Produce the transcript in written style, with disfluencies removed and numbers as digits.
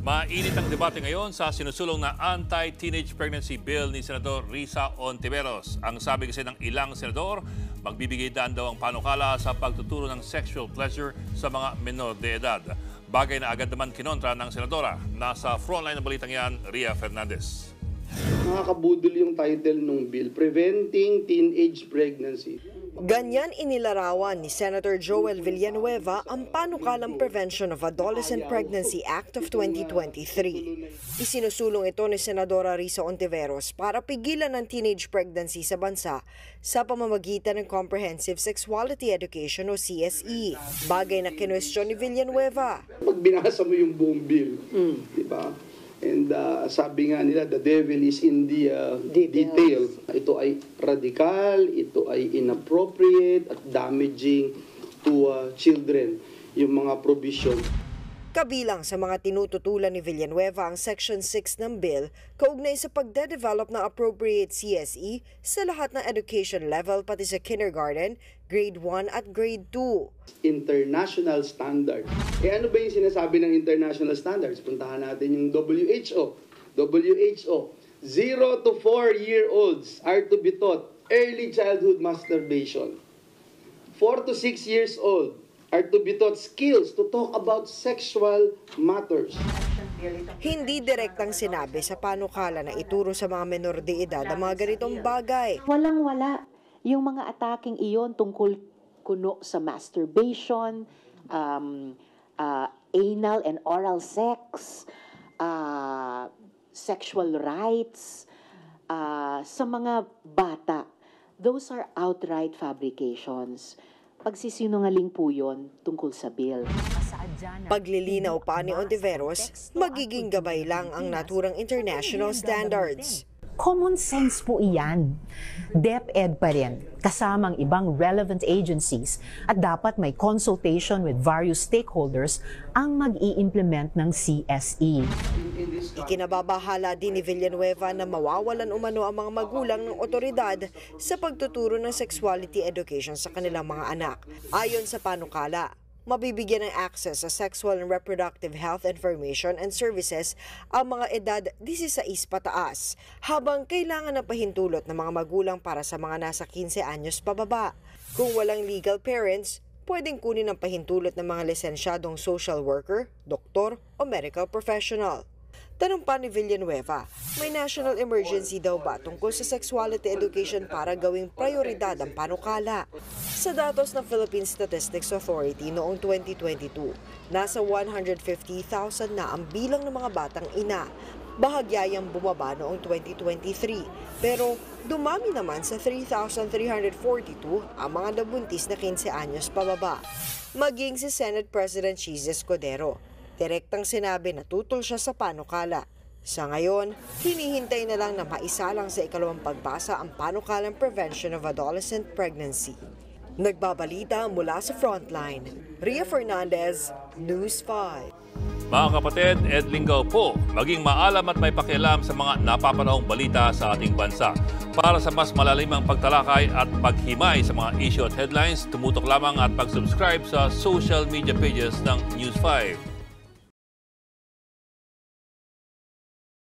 Mainit ang debate ngayon sa sinusulong na anti-teenage pregnancy bill ni Senador Risa Hontiveros. Ang sabi kasi ng ilang senador, magbibigay daan daw ang panukala sa pagtuturo ng sexual pleasure sa mga menor de edad. Bagay na agad naman kinontra ng senadora. Nasa frontline ng balitang yan, Ria Fernandez. Nakakabudol yung title ng bill, Preventing Teenage Pregnancy. Ganyan inilarawan ni Senator Joel Villanueva ang Panukalang Prevention of Adolescent Pregnancy Act of 2023. Isinusulong ito ni Senadora Risa Hontiveros para pigilan ang teenage pregnancy sa bansa sa pamamagitan ng Comprehensive Sexuality Education o CSE. Bagay na kinwestiyon ni Villanueva. Pag binasa mo yung buong bill, di ba? And sabi nga nila, the devil is in the detail. Ito ay radical, ito ay inappropriate at damaging to children, yung mga provision. Kabilang sa mga tinututulan ni Villanueva ang Section 6 ng bill kaugnay sa pagde-develop ng appropriate CSE sa lahat ng education level pati sa kindergarten, grade 1 at grade 2. International standard. Ano ba yung sinasabi ng international standards? Puntahan natin yung WHO. WHO, 0 to 4-year-olds are to be taught early childhood masturbation. 4 to 6 years old are to be taught skills to talk about sexual matters. Hindi direktang sinabi sa panukala na ituro sa mga menor de edad ang mga ganitong bagay. Walang-wala yung mga ataking iyon tungkol kuno sa masturbation, anal and oral sex, sexual rights, sa mga bata. Those are outright fabrications. Pagsisinungaling po yun tungkol sa bill. Paglilinaw pa ni Hontiveros, magiging gabay lang ang naturang international standards. Common sense po iyan. DepEd pa rin, kasamang ibang relevant agencies at dapat may consultation with various stakeholders ang mag-i-implement ng CSE. Ikinababahala din ni Villanueva na mawawalan umano ang mga magulang ng otoridad sa pagtuturo ng sexuality education sa kanilang mga anak. Ayon sa panukala, mabibigyan ng access sa sexual and reproductive health information and services ang mga edad 16 pataas, habang kailangan na pahintulot ng mga magulang para sa mga nasa 15 anyos pababa. Kung walang legal parents, pwedeng kunin ang pahintulot ng mga lisensyadong social worker, doktor o medical professional. Tanong pa ni Villanueva, may national emergency daw ba tungkol sa sexuality education para gawing prioridad ang panukala? Sa datos ng Philippine Statistics Authority noong 2022, nasa 150,000 na ang bilang ng mga batang ina. Bahagyayang bumaba noong 2023, pero dumami naman sa 3,342 ang mga nabuntis na 15 anyos pababa. Maging si Senate President Chis Escudero, direktang sinabi na tutol siya sa panukala. Sa ngayon, hinihintay na lang na maisalang sa ikalawang pagbasa ang Panukalang Prevention of Adolescent Pregnancy. Nagbabalita mula sa Frontline, Ria Fernandez, News 5. Mga kapatid, Ed Lingaw po, maging maalam at may pakialam sa mga napapanahong balita sa ating bansa. Para sa mas malalimang pagtalakay at paghimay sa mga issue at headlines, tumutok lamang at pag-subscribe sa social media pages ng News 5.